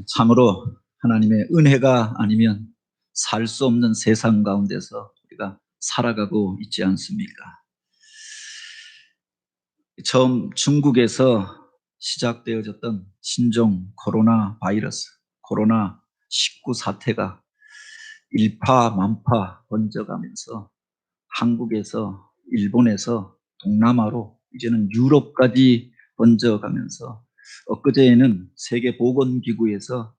참으로 하나님의 은혜가 아니면 살 수 없는 세상 가운데서 우리가 살아가고 있지 않습니까? 처음 중국에서 시작되어졌던 신종 코로나 바이러스, 코로나19 사태가 일파만파 번져가면서 한국에서, 일본에서 동남아로 이제는 유럽까지 번져가면서 엊그제에는 세계보건기구에서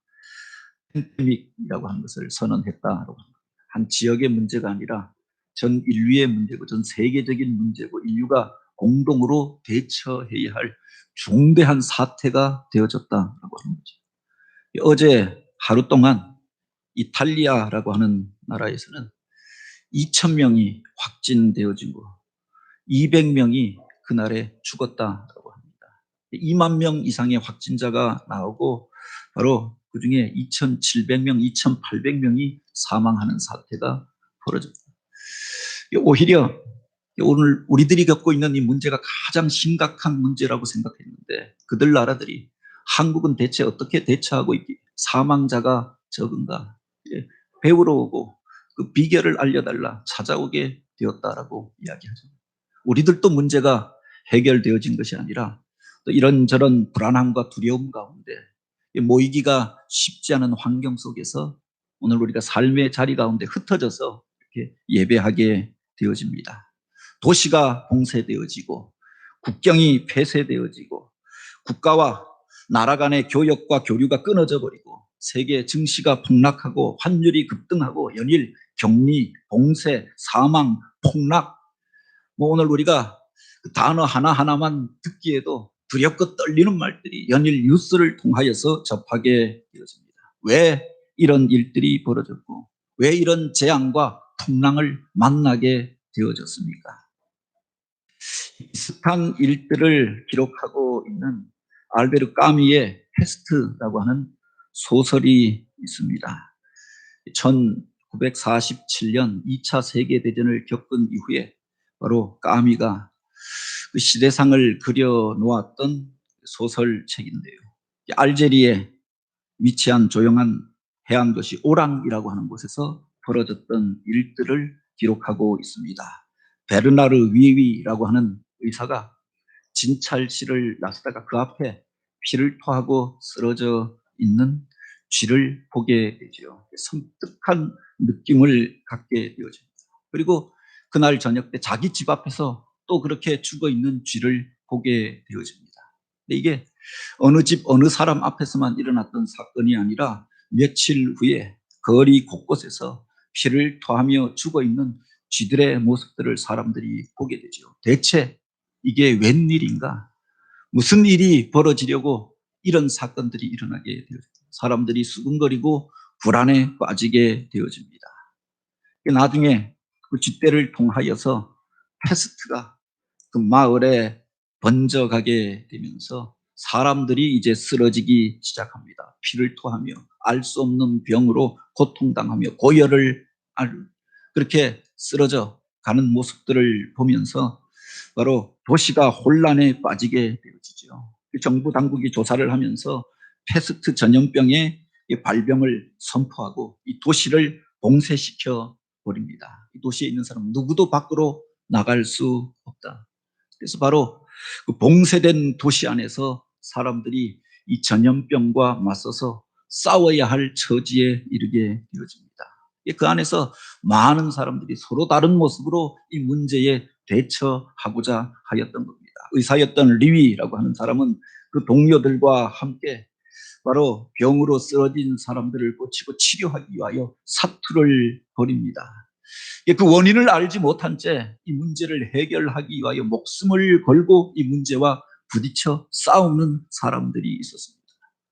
팬데믹이라고 하는 것을 선언했다라고 합니다. 한 지역의 문제가 아니라 전 인류의 문제고 전 세계적인 문제고 인류가 공동으로 대처해야 할 중대한 사태가 되어졌다라고 하는 거죠. 어제 하루 동안 이탈리아라고 하는 나라에서는 2,000명이 확진되어지고 200명이 그날에 죽었다라고 합니다. 2만 명 이상의 확진자가 나오고 바로 그중에 2,700명, 2,800명이 사망하는 사태가 벌어졌다. 오히려 오늘 우리들이 겪고 있는 이 문제가 가장 심각한 문제라고 생각했는데 그들 나라들이 한국은 대체 어떻게 대처하고 있기, 사망자가 적은가 배우러 오고 그 비결을 알려달라 찾아오게 되었다라고 이야기하죠. 우리들도 문제가 해결되어진 것이 아니라 또 이런저런 불안함과 두려움 가운데 모이기가 쉽지 않은 환경 속에서 오늘 우리가 삶의 자리 가운데 흩어져서 이렇게 예배하게 되어집니다. 도시가 봉쇄되어지고 국경이 폐쇄되어지고 국가와 나라 간의 교역과 교류가 끊어져 버리고 세계 증시가 폭락하고 환율이 급등하고 연일 격리, 봉쇄, 사망, 폭락 오늘 우리가 그 단어 하나하나만 듣기에도 두렵고 떨리는 말들이 연일 뉴스를 통하여서 접하게 되어집니다. 왜 이런 일들이 벌어졌고 왜 이런 재앙과 풍랑을 만나게 되어졌습니까? 비슷한 일들을 기록하고 있는 알베르 까미의 페스트라고 하는 소설이 있습니다. 1947년 2차 세계대전을 겪은 이후에 바로 까미가 그 시대상을 그려놓았던 소설책인데요. 알제리에 위치한 조용한 해안도시 오랑이라고 하는 곳에서 벌어졌던 일들을 기록하고 있습니다. 베르나르 위위라고 하는 의사가 진찰실을 나서다가 그 앞에 피를 토하고 쓰러져 있는 쥐를 보게 되죠. 섬뜩한 느낌을 갖게 되어집니다. 그리고 그날 저녁 때 자기 집 앞에서 또 그렇게 죽어 있는 쥐를 보게 되어집니다. 근데 이게 어느 집 어느 사람 앞에서만 일어났던 사건이 아니라 며칠 후에 거리 곳곳에서 피를 토하며 죽어 있는 쥐들의 모습들을 사람들이 보게 되죠. 대체 이게 웬일인가? 무슨 일이 벌어지려고 이런 사건들이 일어나게 되어집니다. 사람들이 수군거리고 불안에 빠지게 되어집니다. 나중에 그 쥐떼를 통하여서 패스트가 그 마을에 번져가게 되면서 사람들이 이제 쓰러지기 시작합니다. 피를 토하며 알 수 없는 병으로 고통당하며 고열을 그렇게 쓰러져 가는 모습들을 보면서 바로 도시가 혼란에 빠지게 되어지죠. 정부 당국이 조사를 하면서 패스트 전염병의 발병을 선포하고 이 도시를 봉쇄시켜 버립니다. 이 도시에 있는 사람 누구도 밖으로 나갈 수 없다. 그래서 바로 그 봉쇄된 도시 안에서 사람들이 이 전염병과 맞서서 싸워야 할 처지에 이르게 되어집니다. 그 안에서 많은 사람들이 서로 다른 모습으로 이 문제에 대처하고자 하였던 겁니다. 의사였던 리위라고 하는 사람은 그 동료들과 함께 바로 병으로 쓰러진 사람들을 고치고 치료하기 위하여 사투를 벌입니다. 그 원인을 알지 못한 채 이 문제를 해결하기 위하여 목숨을 걸고 이 문제와 부딪혀 싸우는 사람들이 있었습니다.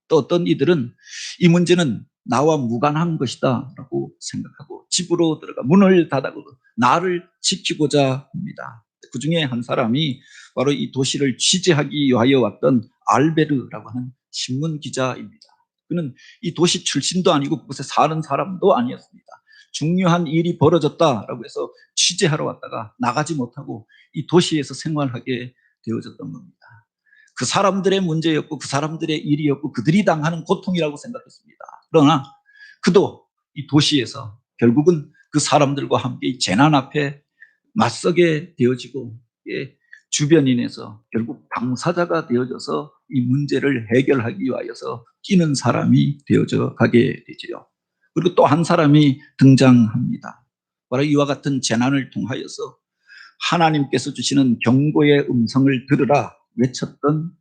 또 어떤 이들은 이 문제는 나와 무관한 것이다 라고 생각하고 집으로 들어가 문을 닫고 나를 지키고자 합니다. 그 중에 한 사람이 바로 이 도시를 취재하기 위하여 왔던 알베르라고 하는 신문 기자입니다. 그는 이 도시 출신도 아니고 그곳에 사는 사람도 아니었습니다. 중요한 일이 벌어졌다라고 해서 취재하러 왔다가 나가지 못하고 이 도시에서 생활하게 되어졌던 겁니다. 그 사람들의 문제였고 그 사람들의 일이었고 그들이 당하는 고통이라고 생각했습니다. 그러나 그도 이 도시에서 결국은 그 사람들과 함께 이 재난 앞에 맞서게 되어지고, 주변인에서 결국 당사자가 되어져서 이 문제를 해결하기 위하여서 뛰는 사람이 되어져 가게 되지요. 그리고 또 한 사람이 등장합니다. 바로 이와 같은 재난을 통하여서 하나님께서 주시는 경고의 음성을 들으라 외쳤던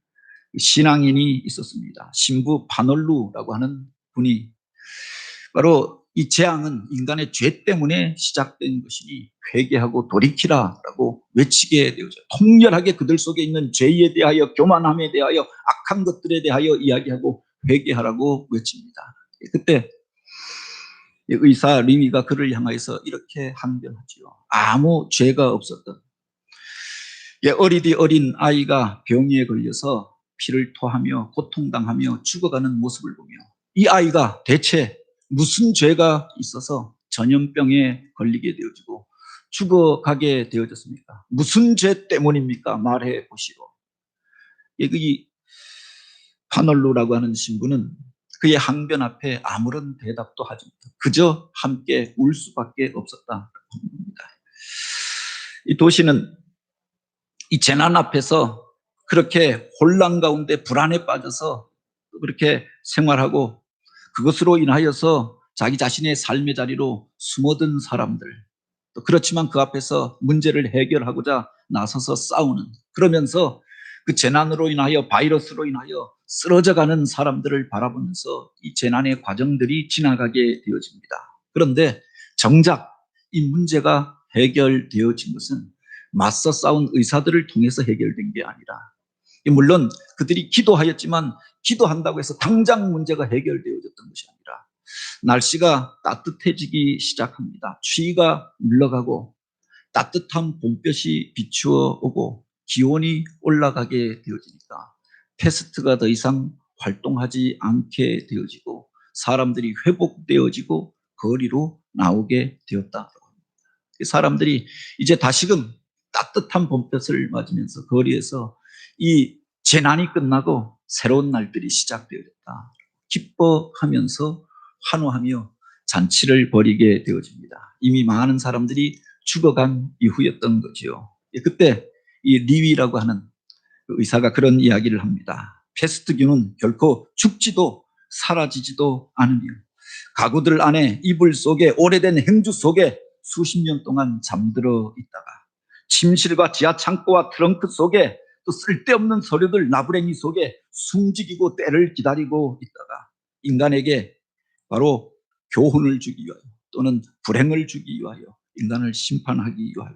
신앙인이 있었습니다. 신부 바놀루라고 하는 분이, 바로 이 재앙은 인간의 죄 때문에 시작된 것이니 회개하고 돌이키라라고 외치게 되어져, 통렬하게 그들 속에 있는 죄에 대하여, 교만함에 대하여, 악한 것들에 대하여 이야기하고 회개하라고 외칩니다. 그때 의사 리위가 그를 향하여서 이렇게 항변하지요. 아무 죄가 없었던 어리디 어린 아이가 병에 걸려서 피를 토하며 고통당하며 죽어가는 모습을 보며, 이 아이가 대체 무슨 죄가 있어서 전염병에 걸리게 되어지고 죽어가게 되어졌습니까? 무슨 죄 때문입니까? 말해 보시오. 이 파놀루라고 하는 신부는 그의 항변 앞에 아무런 대답도 하지 못하고 그저 함께 울 수밖에 없었다. 이 도시는 이 재난 앞에서 그렇게 혼란 가운데 불안에 빠져서 그렇게 생활하고, 그것으로 인하여서 자기 자신의 삶의 자리로 숨어든 사람들, 또 그렇지만 그 앞에서 문제를 해결하고자 나서서 싸우는, 그러면서 그 재난으로 인하여, 바이러스로 인하여 쓰러져가는 사람들을 바라보면서 이 재난의 과정들이 지나가게 되어집니다. 그런데 정작 이 문제가 해결되어진 것은 맞서 싸운 의사들을 통해서 해결된 게 아니라, 물론 그들이 기도하였지만 기도한다고 해서 당장 문제가 해결되어졌던 것이 아니라, 날씨가 따뜻해지기 시작합니다. 추위가 물러가고 따뜻한 봄볕이 비추어 오고 기온이 올라가게 되어지니까 패스트가 더 이상 활동하지 않게 되어지고 사람들이 회복되어지고 거리로 나오게 되었다. 사람들이 이제 다시금 따뜻한 봄볕을 맞으면서 거리에서 이 재난이 끝나고 새로운 날들이 시작되었다, 기뻐하면서 환호하며 잔치를 벌이게 되어집니다. 이미 많은 사람들이 죽어간 이후였던 거지요. 그때 이 리위라고 하는 그 의사가 그런 이야기를 합니다. 패스트균은 결코 죽지도 사라지지도 않으며 가구들 안에, 이불 속에, 오래된 행주 속에 수십 년 동안 잠들어 있다가 침실과 지하 창고와 트렁크 속에, 또 쓸데없는 서류들 나부랭이 속에 숨지기고 때를 기다리고 있다가 인간에게 바로 교훈을 주기 위하여 또는 불행을 주기 위하여, 인간을 심판하기 위하여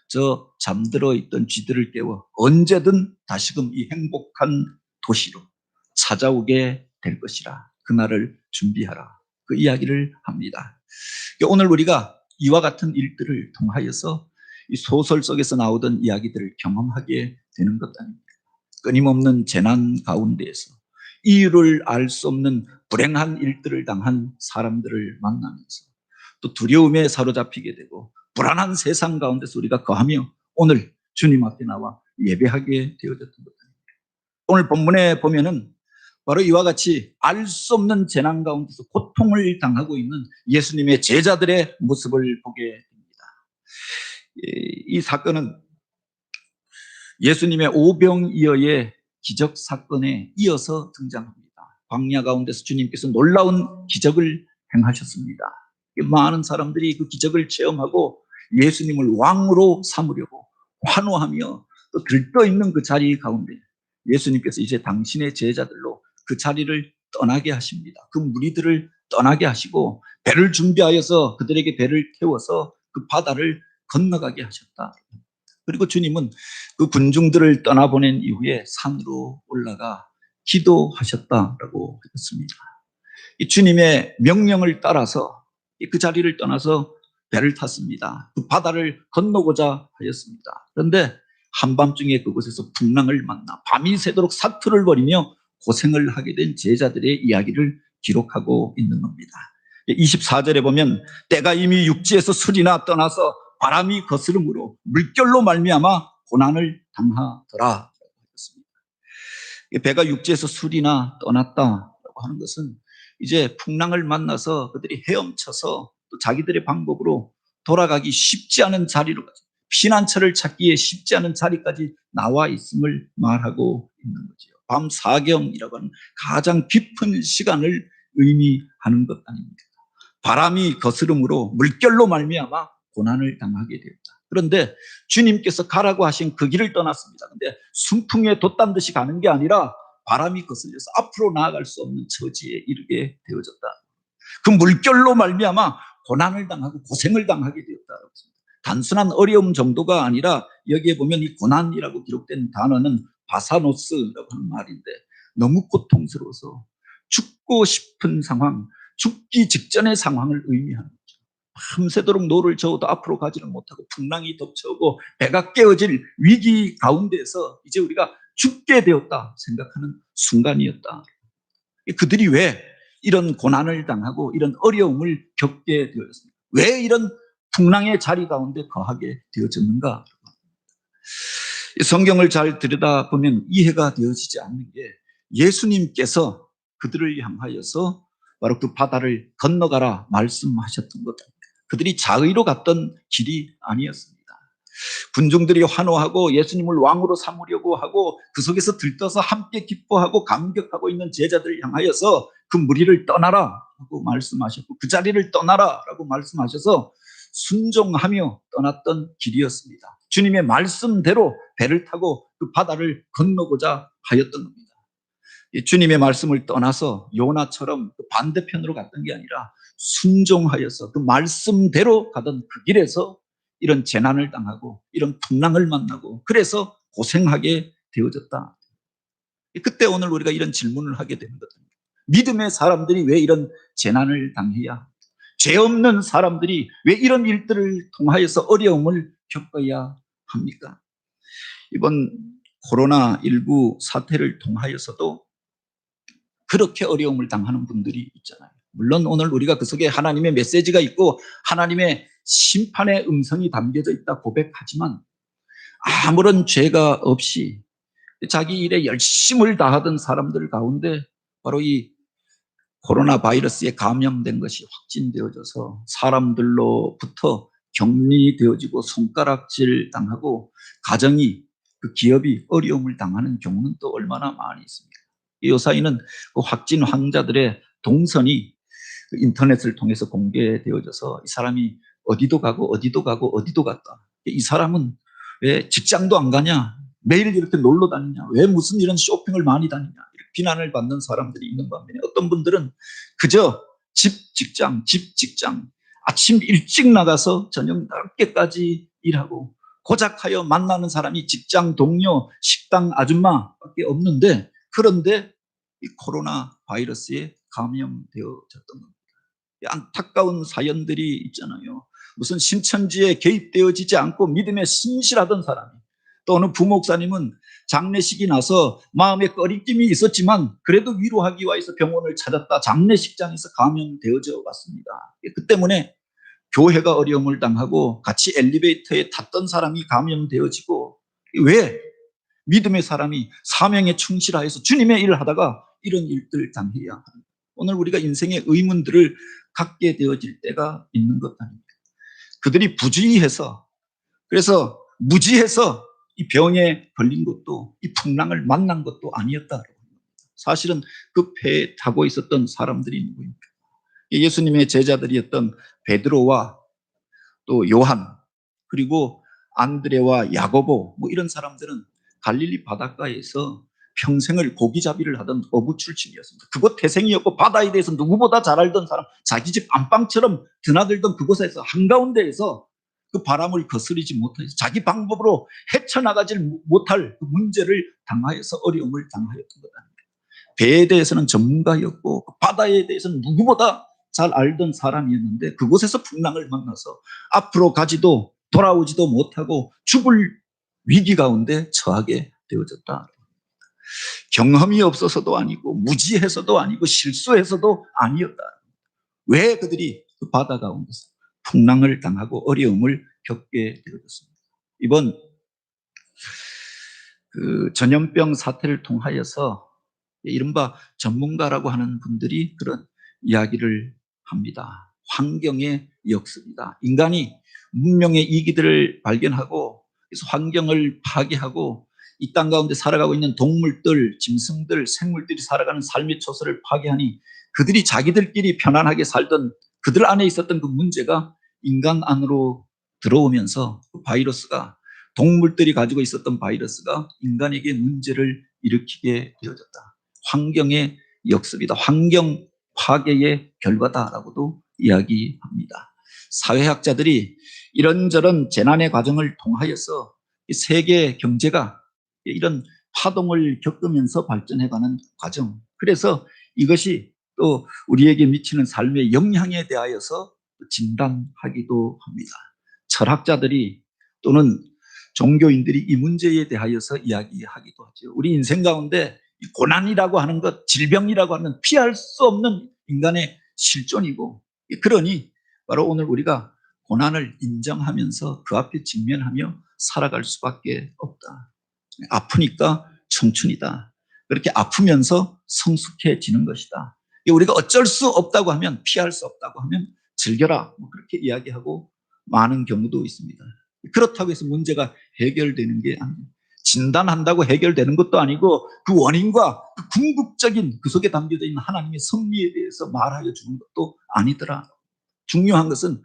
저 잠들어 있던 쥐들을 깨워 언제든 다시금 이 행복한 도시로 찾아오게 될 것이라, 그날을 준비하라, 그 이야기를 합니다. 오늘 우리가 이와 같은 일들을 통하여서 이 소설 속에서 나오던 이야기들을 경험하게 되는 것 아닙니까? 끊임없는 재난 가운데에서 이유를 알 수 없는 불행한 일들을 당한 사람들을 만나면서 또 두려움에 사로잡히게 되고 불안한 세상 가운데서 우리가 거하며 오늘 주님 앞에 나와 예배하게 되어졌던 것 아닙니까? 오늘 본문에 보면은 바로 이와 같이 알 수 없는 재난 가운데서 고통을 당하고 있는 예수님의 제자들의 모습을 보게 됩니다. 이 사건은 예수님의 오병이어의 기적 사건에 이어서 등장합니다. 광야 가운데서 주님께서 놀라운 기적을 행하셨습니다. 많은 사람들이 그 기적을 체험하고 예수님을 왕으로 삼으려고 환호하며 또 들떠있는 그 자리 가운데 예수님께서 이제 당신의 제자들로 그 자리를 떠나게 하십니다. 그 무리들을 떠나게 하시고 배를 준비하여서 그들에게 배를 태워서 그 바다를 건너가게 하셨다. 그리고 주님은 그 군중들을 떠나보낸 이후에 산으로 올라가 기도하셨다라고 했습니다. 이 주님의 명령을 따라서 그 자리를 떠나서 배를 탔습니다. 그 바다를 건너고자 하였습니다. 그런데 한밤중에 그곳에서 풍랑을 만나 밤이 새도록 사투를 벌이며 고생을 하게 된 제자들의 이야기를 기록하고 있는 겁니다. 24절에 보면 때가 이미 육지에서 술이나 떠나서 바람이 거스름으로 물결로 말미암아 고난을 당하더라. 배가 육지에서 술이나 떠났다라고 하는 것은 이제 풍랑을 만나서 그들이 헤엄쳐서 또 자기들의 방법으로 돌아가기 쉽지 않은 자리로, 피난처를 찾기에 쉽지 않은 자리까지 나와 있음을 말하고 있는 거죠. 밤 사경이라고 하는 가장 깊은 시간을 의미하는 것 아닙니까? 바람이 거스름으로 물결로 말미암아 고난을 당하게 되었다. 그런데 주님께서 가라고 하신 그 길을 떠났습니다. 근데 순풍에 돛단 듯이 가는 게 아니라 바람이 거슬려서 앞으로 나아갈 수 없는 처지에 이르게 되어졌다. 그 물결로 말미암아 고난을 당하고 고생을 당하게 되었다고 했습니다. 단순한 어려움 정도가 아니라 여기에 보면 이 고난이라고 기록된 단어는 바사노스라고 하는 말인데 너무 고통스러워서 죽고 싶은 상황, 죽기 직전의 상황을 의미하는 거죠. 밤새도록 노를 저어도 앞으로 가지는 못하고 풍랑이 덮쳐오고 배가 깨어질 위기 가운데서 이제 우리가 죽게 되었다 생각하는 순간이었다. 그들이 왜 이런 고난을 당하고 이런 어려움을 겪게 되었습니까? 왜 이런 풍랑의 자리 가운데 거하게 되어졌는가? 성경을 잘 들여다보면 이해가 되어지지 않는 게 예수님께서 그들을 향하여서 바로 그 바다를 건너가라 말씀하셨던 것. 그들이 자의로 갔던 길이 아니었습니다. 군중들이 환호하고 예수님을 왕으로 삼으려고 하고 그 속에서 들떠서 함께 기뻐하고 감격하고 있는 제자들을 향하여서 그 무리를 떠나라 라고 말씀하셨고 그 자리를 떠나라 라고 말씀하셔서 순종하며 떠났던 길이었습니다. 주님의 말씀대로 배를 타고 그 바다를 건너고자 하였던 겁니다. 주님의 말씀을 떠나서 요나처럼 그 반대편으로 갔던 게 아니라 순종하여서 그 말씀대로 가던 그 길에서 이런 재난을 당하고 이런 풍랑을 만나고 그래서 고생하게 되어졌다. 그때 오늘 우리가 이런 질문을 하게 되는 거죠. 믿음의 사람들이 왜 이런 재난을 당해야, 죄 없는 사람들이 왜 이런 일들을 통하여서 어려움을 겪어야 합니까? 이번 코로나19 사태를 통하여서도 그렇게 어려움을 당하는 분들이 있잖아요. 물론 오늘 우리가 그 속에 하나님의 메시지가 있고 하나님의 심판의 음성이 담겨져 있다 고백하지만 아무런 죄가 없이 자기 일에 열심을 다하던 사람들 가운데 바로 이 코로나 바이러스에 감염된 것이 확진되어져서 사람들로부터 격리되어지고 손가락질 당하고 가정이, 그 기업이 어려움을 당하는 경우는 또 얼마나 많이 있습니까? 요사이는 그 확진 환자들의 동선이 인터넷을 통해서 공개되어져서 이 사람이 어디도 가고 어디도 가고 어디도 갔다. 이 사람은 왜 직장도 안 가냐? 매일 이렇게 놀러 다니냐? 왜 무슨 이런 쇼핑을 많이 다니냐? 이렇게 비난을 받는 사람들이 있는 반면에 어떤 분들은 그저 집 직장 아침 일찍 나가서 저녁 늦게까지 일하고 고작하여 만나는 사람이 직장 동료, 식당 아줌마밖에 없는데 그런데 이 코로나 바이러스에 감염되어졌던 겁니다. 안타까운 사연들이 있잖아요. 무슨 신천지에 개입되어지지 않고 믿음에 신실하던 사람이, 또 어느 부목사님은 장례식이 나서 마음에 꺼리낌이 있었지만 그래도 위로하기 위해서 병원을 찾았다 장례식장에서 감염되어져 왔습니다. 그 때문에 교회가 어려움을 당하고 같이 엘리베이터에 탔던 사람이 감염되어지고, 왜 믿음의 사람이 사명에 충실하여서 주님의 일을 하다가 이런 일들을 당해야 합니다. 오늘 우리가 인생의 의문들을 갖게 되어질 때가 있는 것 아닙니까? 그들이 부주의해서, 그래서 무지해서 이 병에 걸린 것도 이 풍랑을 만난 것도 아니었다. 사실은 그 배에 타고 있었던 사람들이 누구입니까? 예수님의 제자들이었던 베드로와 또 요한, 그리고 안드레와 야고보, 뭐 이런 사람들은 갈릴리 바닷가에서 평생을 고기잡이를 하던 어부 출신이었습니다. 그곳 태생이었고 바다에 대해서 누구보다 잘 알던 사람, 자기 집 안방처럼 드나들던 그곳에서 한가운데에서 그 바람을 거스르지 못해서 자기 방법으로 헤쳐나가지 못할 그 문제를 당하여서 어려움을 당하였던 것 아닙니까? 배에 대해서는 전문가였고 바다에 대해서는 누구보다 잘 알던 사람이었는데 그곳에서 풍랑을 만나서 앞으로 가지도 돌아오지도 못하고 죽을 위기 가운데 처하게 되어졌다. 경험이 없어서도 아니고 무지해서도 아니고 실수해서도 아니었다. 왜 그들이 그 바다 가운데서 풍랑을 당하고 어려움을 겪게 되어졌습니다. 이번 그 전염병 사태를 통하여서 이른바 전문가라고 하는 분들이 그런 이야기를 합니다. 환경의 역습이다. 인간이 문명의 이기들을 발견하고 그래서 환경을 파괴하고 이 땅 가운데 살아가고 있는 동물들, 짐승들, 생물들이 살아가는 삶의 초소를 파괴하니 그들이 자기들끼리 편안하게 살던 그들 안에 있었던 그 문제가 인간 안으로 들어오면서 그 바이러스가 동물들이 가지고 있었던 바이러스가 인간에게 문제를 일으키게 되어졌다. 환경의 역습이다. 환경 파괴의 결과다라고도 이야기합니다. 사회학자들이 이런저런 재난의 과정을 통하여서 세계 경제가 이런 파동을 겪으면서 발전해가는 과정. 그래서 이것이 또 우리에게 미치는 삶의 영향에 대하여서 진단하기도 합니다. 철학자들이 또는 종교인들이 이 문제에 대하여서 이야기하기도 하죠. 우리 인생 가운데 고난이라고 하는 것, 질병이라고 하는 피할 수 없는 인간의 실존이고, 그러니 바로 오늘 우리가 고난을 인정하면서 그 앞에 직면하며 살아갈 수밖에 없다. 아프니까 청춘이다. 그렇게 아프면서 성숙해지는 것이다. 우리가 어쩔 수 없다고 하면, 피할 수 없다고 하면 즐겨라, 그렇게 이야기하고 많은 경우도 있습니다. 그렇다고 해서 문제가 해결되는 게 아니에요. 진단한다고 해결되는 것도 아니고 그 원인과 그 궁극적인 그 속에 담겨져 있는 하나님의 섭리에 대해서 말하여 주는 것도 아니더라. 중요한 것은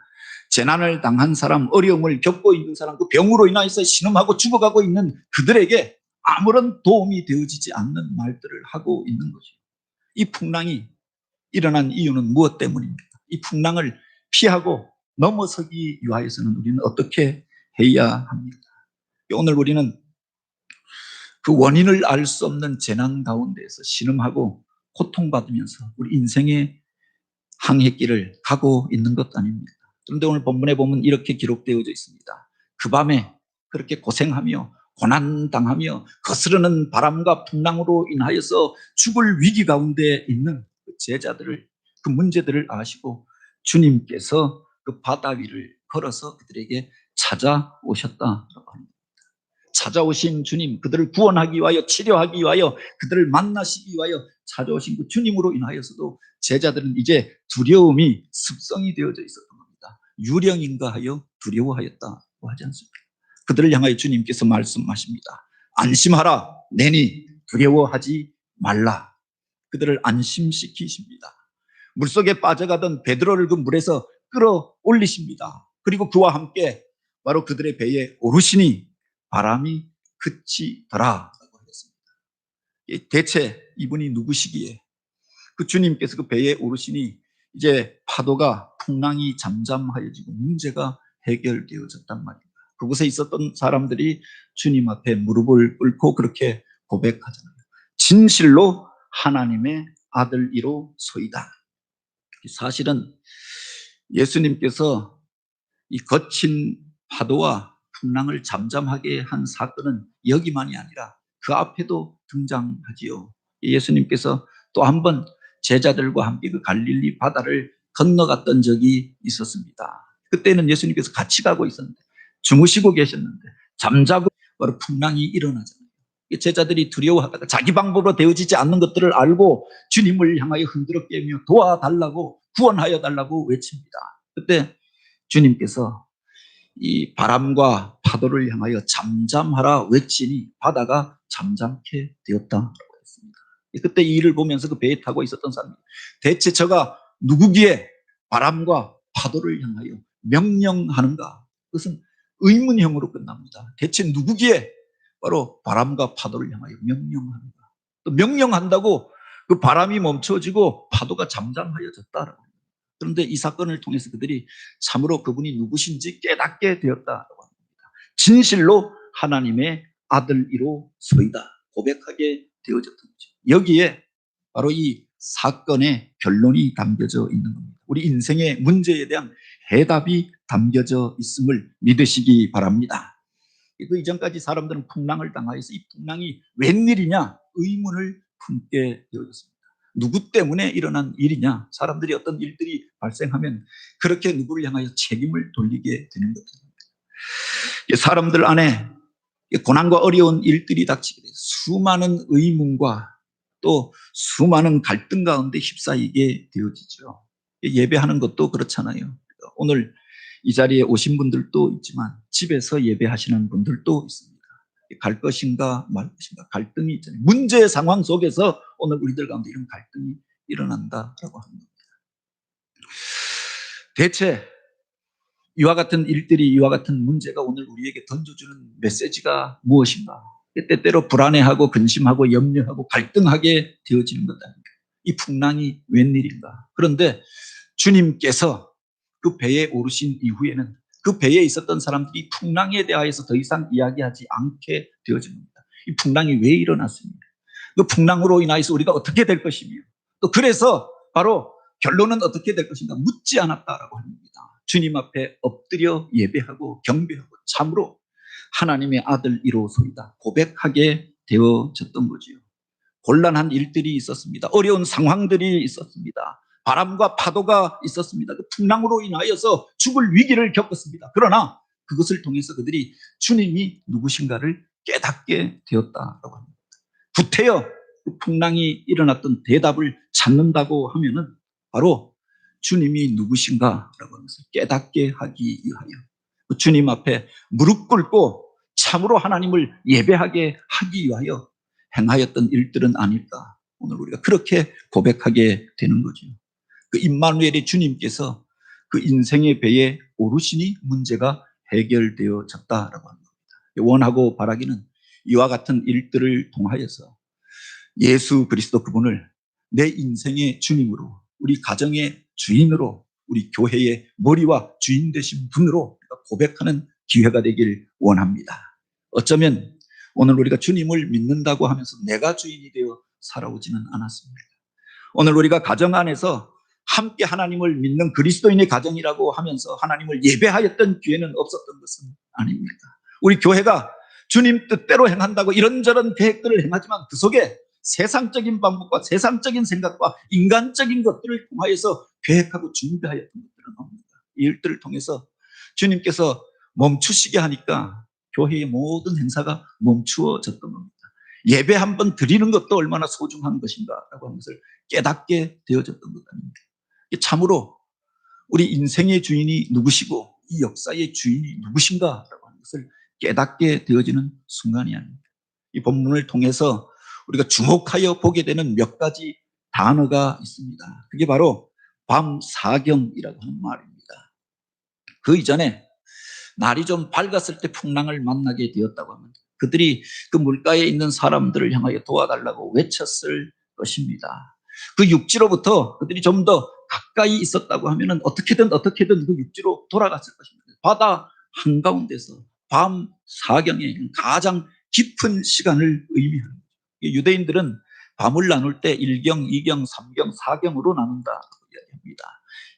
재난을 당한 사람, 어려움을 겪고 있는 사람, 그 병으로 인하여서 신음하고 죽어가고 있는 그들에게 아무런 도움이 되어지지 않는 말들을 하고 있는 거죠. 이 풍랑이 일어난 이유는 무엇 때문입니까? 이 풍랑을 피하고 넘어서기 위하여서는 우리는 어떻게 해야 합니까? 오늘 우리는 그 원인을 알 수 없는 재난 가운데에서 신음하고 고통받으면서 우리 인생의 항해길을 가고 있는 것 아닙니까? 그런데 오늘 본문에 보면 이렇게 기록되어져 있습니다. 그 밤에 그렇게 고생하며 고난당하며 거스르는 바람과 풍랑으로 인하여서 죽을 위기 가운데 있는 그 제자들을, 그 문제들을 아시고 주님께서 그 바다 위를 걸어서 그들에게 찾아오셨다라고 합니다. 찾아오신 주님, 그들을 구원하기 위하여, 치료하기 위하여, 그들을 만나시기 위하여 찾아오신 그 주님으로 인하여서도 제자들은 이제 두려움이 습성이 되어져 있었던 겁니다. 유령인가 하여 두려워하였다고 하지 않습니까? 그들을 향하여 주님께서 말씀하십니다. 안심하라, 내니 두려워하지 말라. 그들을 안심시키십니다. 물속에 빠져가던 베드로를 그 물에서 끌어올리십니다. 그리고 그와 함께 바로 그들의 배에 오르시니 바람이 그치더라라고 했습니다. 대체 이분이 누구시기에 그 주님께서 그 배에 오르시니 이제 파도가, 풍랑이 잠잠하여지고 문제가 해결되어졌단 말입니다. 그곳에 있었던 사람들이 주님 앞에 무릎을 꿇고 그렇게 고백하잖아요. 진실로 하나님의 아들이로소이다. 사실은 예수님께서 이 거친 파도와 풍랑을 잠잠하게 한 사건은 여기만이 아니라 그 앞에도 등장하지요. 예수님께서 또 한 번 제자들과 함께 그 갈릴리 바다를 건너갔던 적이 있었습니다. 그때는 예수님께서 같이 가고 있었는데, 주무시고 계셨는데 잠자고 바로 풍랑이 일어나잖아요. 제자들이 두려워하다가 자기 방법으로 되어지지 않는 것들을 알고 주님을 향하여 흔들어 깨며 도와달라고, 구원하여 달라고 외칩니다. 그때 주님께서 이 바람과 파도를 향하여 잠잠하라 외치니 바다가 잠잠게 되었다라고 했습니다. 그때 이 일을 보면서 그 배에 타고 있었던 사람이, 대체 저가 누구기에 바람과 파도를 향하여 명령하는가? 그것은 의문형으로 끝납니다. 대체 누구기에 바로 바람과 파도를 향하여 명령하는가? 또 명령한다고 그 바람이 멈춰지고 파도가 잠잠하여졌다라고. 그런데 이 사건을 통해서 그들이 참으로 그분이 누구신지 깨닫게 되었다라고 합니다. 진실로 하나님의 아들이로소이다 고백하게 되어졌던 거죠. 여기에 바로 이 사건의 결론이 담겨져 있는 겁니다. 우리 인생의 문제에 대한 해답이 담겨져 있음을 믿으시기 바랍니다. 그 이전까지 사람들은 풍랑을 당하여서 이 풍랑이 웬일이냐 의문을 품게 되어졌습니다. 누구 때문에 일어난 일이냐? 사람들이 어떤 일들이 발생하면 그렇게 누구를 향하여 책임을 돌리게 되는 겁니다. 사람들 안에 고난과 어려운 일들이 닥치게 돼서 수많은 의문과 또 수많은 갈등 가운데 휩싸이게 되어지죠. 예배하는 것도 그렇잖아요. 오늘 이 자리에 오신 분들도 있지만 집에서 예배하시는 분들도 있습니다. 갈 것인가 말 것인가 갈등이 있잖아요. 문제 상황 속에서 오늘 우리들 가운데 이런 갈등이 일어난다라고 합니다. 대체 이와 같은 일들이, 이와 같은 문제가 오늘 우리에게 던져주는 메시지가 무엇인가? 때때로 불안해하고 근심하고 염려하고 갈등하게 되어지는 것 아닙니까? 이 풍랑이 웬일인가? 그런데 주님께서 그 배에 오르신 이후에는 그 배에 있었던 사람들이 풍랑에 대하여서 더 이상 이야기하지 않게 되어집니다. 이 풍랑이 왜 일어났습니까? 그 풍랑으로 인하여서 우리가 어떻게 될 것이며, 또 그래서 바로 결론은 어떻게 될 것인가 묻지 않았다라고 합니다. 주님 앞에 엎드려 예배하고 경배하고 참으로 하나님의 아들이로소이다 고백하게 되어졌던 거지요. 곤란한 일들이 있었습니다. 어려운 상황들이 있었습니다. 바람과 파도가 있었습니다. 그 풍랑으로 인하여서 죽을 위기를 겪었습니다. 그러나 그것을 통해서 그들이 주님이 누구신가를 깨닫게 되었다라고 합니다. 구태여 그 풍랑이 일어났던 대답을 찾는다고 하면은 바로 주님이 누구신가라고 하는 것을 깨닫게 하기 위하여 주님 앞에 무릎 꿇고 참으로 하나님을 예배하게 하기 위하여 행하였던 일들은 아닐까. 오늘 우리가 그렇게 고백하게 되는 거죠. 그 임마누엘의 주님께서 그 인생의 배에 오르시니 문제가 해결되어졌다라고 합니다. 원하고 바라기는 이와 같은 일들을 통하여서 예수 그리스도 그분을 내 인생의 주님으로, 우리 가정의 주인으로, 우리 교회의 머리와 주인 되신 분으로 고백하는 기회가 되길 원합니다. 어쩌면 오늘 우리가 주님을 믿는다고 하면서 내가 주인이 되어 살아오지는 않았습니다. 오늘 우리가 가정 안에서 함께 하나님을 믿는 그리스도인의 가정이라고 하면서 하나님을 예배하였던 기회는 없었던 것은 아닙니다. 우리 교회가 주님 뜻대로 행한다고 이런저런 계획들을 행하지만 그 속에 세상적인 방법과 세상적인 생각과 인간적인 것들을 통하여서 계획하고 준비하였던 것들은 없습니다. 이 일들을 통해서 주님께서 멈추시게 하니까 교회의 모든 행사가 멈추어졌던 겁니다. 예배 한번 드리는 것도 얼마나 소중한 것인가라고 하는 것을 깨닫게 되어졌던 것 아닙니까? 참으로 우리 인생의 주인이 누구시고 이 역사의 주인이 누구신가라고 하는 것을 깨닫게 되어지는 순간이 아닙니다. 이 본문을 통해서 우리가 주목하여 보게 되는 몇 가지 단어가 있습니다. 그게 바로 밤사경이라고 하는 말입니다. 그 이전에 날이 좀 밝았을 때 풍랑을 만나게 되었다고 하면 그들이 그 물가에 있는 사람들을 향하여 도와달라고 외쳤을 것입니다. 그 육지로부터 그들이 좀 더 가까이 있었다고 하면 어떻게든 그 육지로 돌아갔을 것입니다. 바다 한가운데서 밤 사경에 가장 깊은 시간을 의미합니다. 유대인들은 밤을 나눌 때 1경, 2경, 3경, 4경으로 나눈다고 이야기합니다.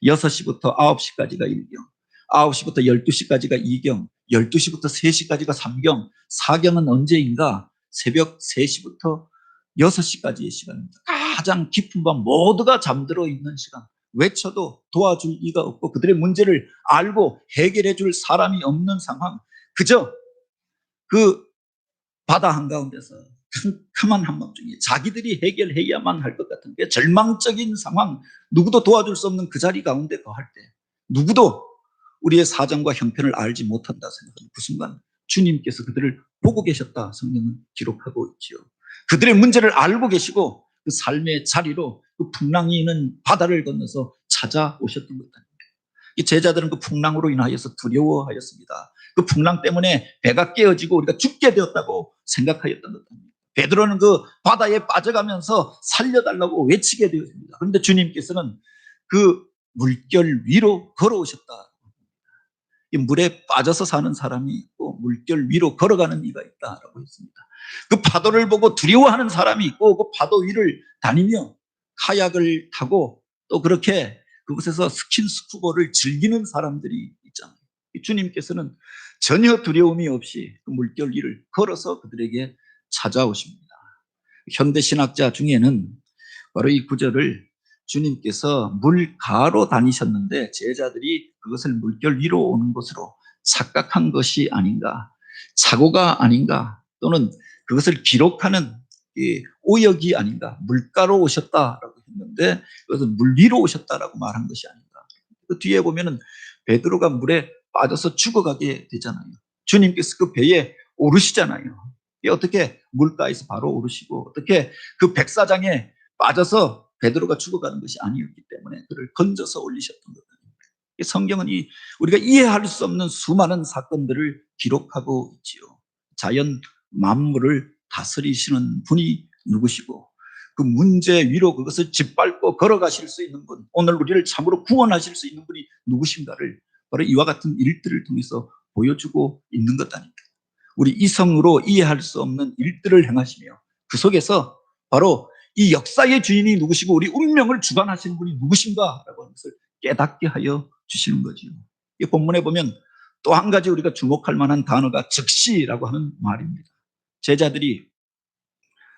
6시부터 9시까지가 1경, 9시부터 12시까지가 2경, 12시부터 3시까지가 3경, 4경은 언제인가? 새벽 3시부터 6시까지의 시간입니다. 가장 깊은 밤 모두가 잠들어 있는 시간. 외쳐도 도와줄 이가 없고 그들의 문제를 알고 해결해 줄 사람이 없는 상황. 그저 그 바다 한가운데서 캄캄한 한밤중에 자기들이 해결해야만 할 것 같은 게 절망적인 상황, 누구도 도와줄 수 없는 그 자리 가운데 거할 때 누구도 우리의 사정과 형편을 알지 못한다 생각하는 그 순간 주님께서 그들을 보고 계셨다 성경은 기록하고 있지요. 그들의 문제를 알고 계시고 그 삶의 자리로 그 풍랑이 있는 바다를 건너서 찾아오셨던 것 아닙니까? 이 제자들은 그 풍랑으로 인하여서 두려워하였습니다. 그 풍랑 때문에 배가 깨어지고 우리가 죽게 되었다고 생각하였던 것 아닙니까? 베드로는 그 바다에 빠져가면서 살려달라고 외치게 되었습니다. 그런데 주님께서는 그 물결 위로 걸어오셨다. 이 물에 빠져서 사는 사람이 있고 물결 위로 걸어가는 이가 있다라고 했습니다. 그 파도를 보고 두려워하는 사람이 있고 그 파도 위를 다니며 카약을 타고 또 그렇게 그곳에서 스킨스쿠버를 즐기는 사람들이 있잖아요. 주님께서는 전혀 두려움이 없이 그 물결 위를 걸어서 그들에게 찾아오십니다. 현대 신학자 중에는 바로 이 구절을 주님께서 물가로 다니셨는데 제자들이 그것을 물결 위로 오는 것으로 착각한 것이 아닌가. 사고가 아닌가, 또는 그것을 기록하는 이 오역이 아닌가. 물가로 오셨다라고 했는데 그것은 물 위로 오셨다라고 말한 것이 아닌가. 그 뒤에 보면은 베드로가 물에 빠져서 죽어가게 되잖아요. 주님께서 그 배에 오르시잖아요. 이게 어떻게 물가에서 바로 오르시고, 어떻게 그 백사장에 빠져서 베드로가 죽어가는 것이 아니었기 때문에 그를 건져서 올리셨던 거예요. 성경은 우리가 이해할 수 없는 수많은 사건들을 기록하고 있지요. 자연 만물을 다스리시는 분이 누구시고, 그 문제 위로 그것을 짓밟고 걸어가실 수 있는 분, 오늘 우리를 참으로 구원하실 수 있는 분이 누구신가를 바로 이와 같은 일들을 통해서 보여주고 있는 것 아닙니까? 우리 이성으로 이해할 수 없는 일들을 행하시며 그 속에서 바로 이 역사의 주인이 누구시고 우리 운명을 주관하시는 분이 누구신가라고 하는 것을 깨닫게 하여 주시는 거죠. 이 본문에 보면 또 한 가지 우리가 주목할 만한 단어가 즉시라고 하는 말입니다. 제자들이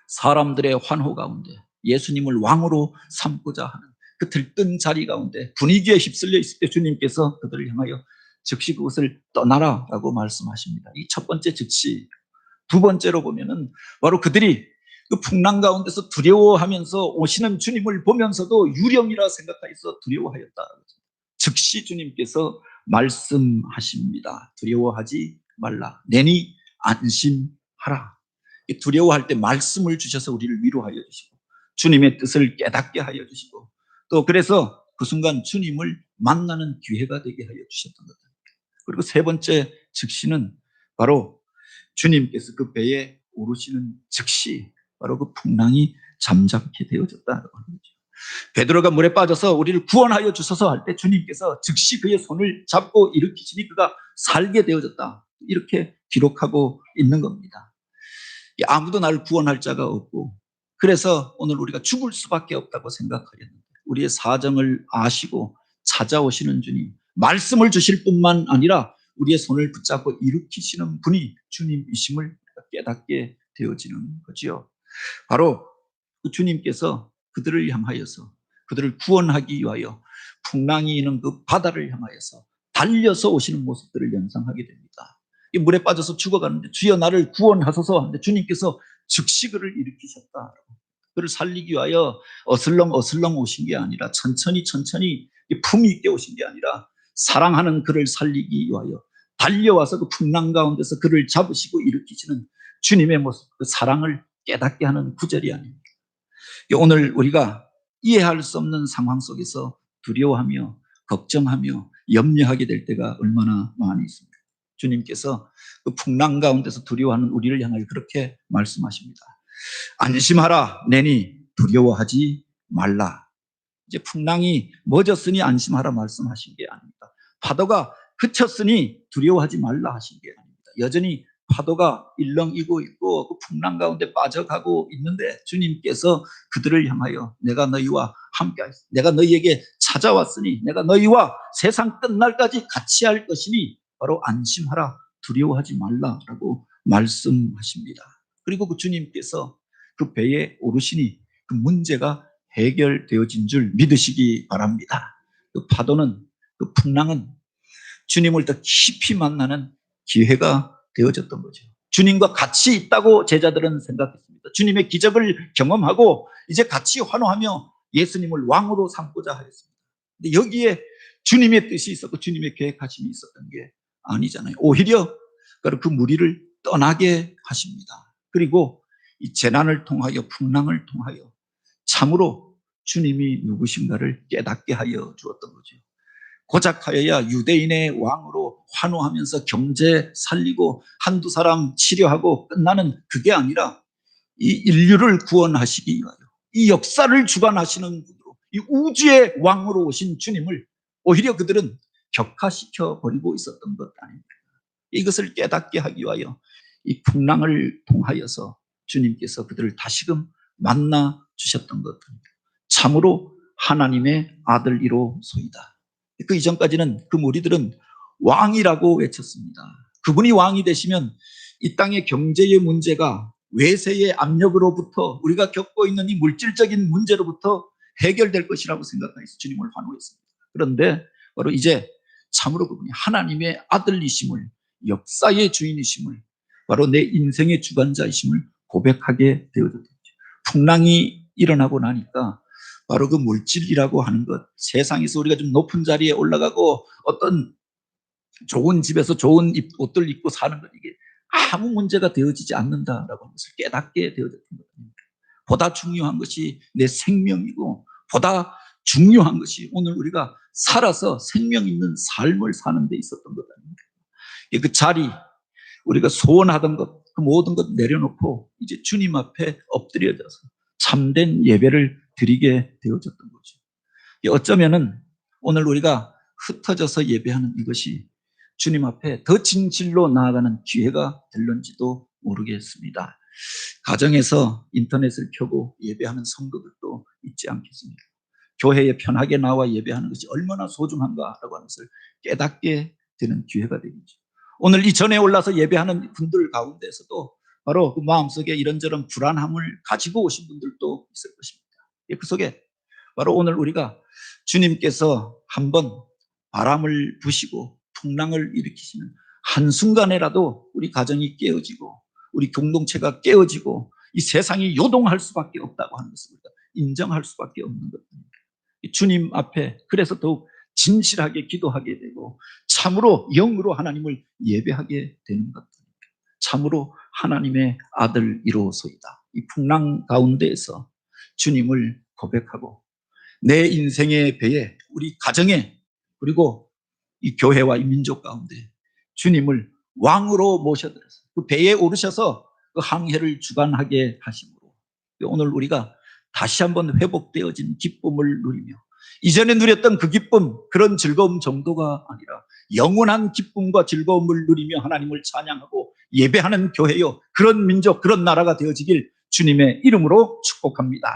사람들의 환호 가운데 예수님을 왕으로 삼고자 하는 그 들뜬 자리 가운데 분위기에 휩쓸려 있을 때 주님께서 그들을 향하여 즉시 그것을 떠나라라고 말씀하십니다. 이 첫 번째 즉시. 두 번째로 보면은 바로 그들이 그 풍랑 가운데서 두려워하면서 오시는 주님을 보면서도 유령이라 생각하여서 두려워하였다. 즉시 주님께서 말씀하십니다. 두려워하지 말라. 내니 안심하라. 두려워할 때 말씀을 주셔서 우리를 위로하여 주시고 주님의 뜻을 깨닫게 하여 주시고, 또 그래서 그 순간 주님을 만나는 기회가 되게 하여 주셨던 것. 그리고 세 번째 즉시는 바로 주님께서 그 배에 오르시는 즉시 바로 그 풍랑이 잠잠케 되어졌다고 하는 거죠. 베드로가 물에 빠져서 우리를 구원하여 주소서 할 때 주님께서 즉시 그의 손을 잡고 일으키시니 그가 살게 되어졌다. 이렇게 기록하고 있는 겁니다. 아무도 나를 구원할 자가 없고, 그래서 오늘 우리가 죽을 수밖에 없다고 생각하겠는데 우리의 사정을 아시고 찾아오시는 주님, 말씀을 주실 뿐만 아니라 우리의 손을 붙잡고 일으키시는 분이 주님이심을 깨닫게 되어지는 거지요. 바로 그 주님께서 그들을 향하여서, 그들을 구원하기 위하여 풍랑이 있는 그 바다를 향하여서 달려서 오시는 모습들을 연상하게 됩니다. 이 물에 빠져서 죽어가는데 주여 나를 구원하소서 하는데 주님께서 즉시 그를 일으키셨다. 그를 살리기 위하여 어슬렁 오신 게 아니라 천천히 품위 있게 오신 게 아니라 사랑하는 그를 살리기 위하여 달려와서 그 풍랑 가운데서 그를 잡으시고 일으키시는 주님의 모습, 그 사랑을 깨닫게 하는 구절이 아닙니다. 오늘 우리가 이해할 수 없는 상황 속에서 두려워하며 걱정하며 염려하게 될 때가 얼마나 많이 있습니다. 주님께서 그 풍랑 가운데서 두려워하는 우리를 향하여 그렇게 말씀하십니다. 안심하라. 내니 두려워하지 말라. 이제 풍랑이 멎었으니 안심하라 말씀하신 게 아닙니다. 파도가 그쳤으니 두려워하지 말라 하신 게 아닙니다. 여전히 파도가 일렁이고 있고 그 풍랑 가운데 빠져가고 있는데 주님께서 그들을 향하여 내가 너희와 함께하겠다. 내가 너희에게 찾아왔으니 내가 너희와 세상 끝날까지 같이 할 것이니 바로 안심하라. 두려워하지 말라라고 말씀하십니다. 그리고 그 주님께서 그 배에 오르시니 그 문제가 해결되어진 줄 믿으시기 바랍니다. 그 파도는, 그 풍랑은 주님을 더 깊이 만나는 기회가 되어졌던 거죠. 주님과 같이 있다고 제자들은 생각했습니다. 주님의 기적을 경험하고 이제 같이 환호하며 예수님을 왕으로 삼고자 하였습니다. 근데 여기에 주님의 뜻이 있었고 주님의 계획하심이 있었던 게 아니잖아요. 오히려 그 무리를 떠나게 하십니다. 그리고 이 재난을 통하여, 풍랑을 통하여 참으로 주님이 누구신가를 깨닫게 하여 주었던 거죠. 고작 하여야 유대인의 왕으로 환호하면서 경제 살리고 한두 사람 치료하고 끝나는 그게 아니라 이 인류를 구원하시기 위하여 이 역사를 주관하시는 분으로 이 우주의 왕으로 오신 주님을 오히려 그들은 격화시켜 버리고 있었던 것 아닙니까? 이것을 깨닫게 하기 위하여 이 풍랑을 통하여서 주님께서 그들을 다시금 만나 주셨던 것입니다. 참으로 하나님의 아들이로소이다. 그 이전까지는 그 무리들은 왕이라고 외쳤습니다. 그분이 왕이 되시면 이 땅의 경제의 문제가 외세의 압력으로부터 우리가 겪고 있는 이 물질적인 문제로부터 해결될 것이라고 생각해서 주님을 환호했습니다. 그런데 바로 이제 참으로 그분이 하나님의 아들이심을, 역사의 주인이심을, 바로 내 인생의 주관자이심을 고백하게 되어졌죠. 풍랑이 일어나고 나니까 바로 그 물질이라고 하는 것, 세상에서 우리가 좀 높은 자리에 올라가고 어떤 좋은 집에서 좋은 옷들 입고 사는 것, 이게 아무 문제가 되어지지 않는다라고 하는 것을 깨닫게 되어졌던 겁니다. 보다 중요한 것이 내 생명이고, 보다 중요한 것이 오늘 우리가 살아서 생명 있는 삶을 사는 데 있었던 것 아닙니까? 그 자리, 우리가 소원하던 것, 그 모든 것 내려놓고 이제 주님 앞에 엎드려져서 참된 예배를 드리게 되어졌던 거죠. 어쩌면은 오늘 우리가 흩어져서 예배하는 이것이 주님 앞에 더 진실로 나아가는 기회가 될런지도 모르겠습니다. 가정에서 인터넷을 켜고 예배하는 성도들도 있지 않겠습니까? 교회에 편하게 나와 예배하는 것이 얼마나 소중한가라고 하는 것을 깨닫게 되는 기회가 되겠죠. 오늘 이 전에 올라서 예배하는 분들 가운데서도 바로 그 마음속에 이런저런 불안함을 가지고 오신 분들도 있을 것입니다. 그 속에 바로 오늘 우리가 주님께서 한번 바람을 부시고 풍랑을 일으키시는 한순간에라도 우리 가정이 깨어지고 우리 공동체가 깨어지고 이 세상이 요동할 수밖에 없다고 하는 것을 우리가 인정할 수밖에 없는 것입니다. 주님 앞에 그래서 더욱 진실하게 기도하게 되고 참으로 영으로 하나님을 예배하게 되는 것입니다. 참으로 하나님의 아들이로소이다. 이 풍랑 가운데에서 주님을 고백하고 내 인생의 배에, 우리 가정에, 그리고 이 교회와 이 민족 가운데 주님을 왕으로 모셔들어서 그 배에 오르셔서 그 항해를 주관하게 하심으로 오늘 우리가 다시 한번 회복되어진 기쁨을 누리며 이전에 누렸던 그 기쁨, 그런 즐거움 정도가 아니라 영원한 기쁨과 즐거움을 누리며 하나님을 찬양하고 예배하는 교회요, 그런 민족, 그런 나라가 되어지길 주님의 이름으로 축복합니다.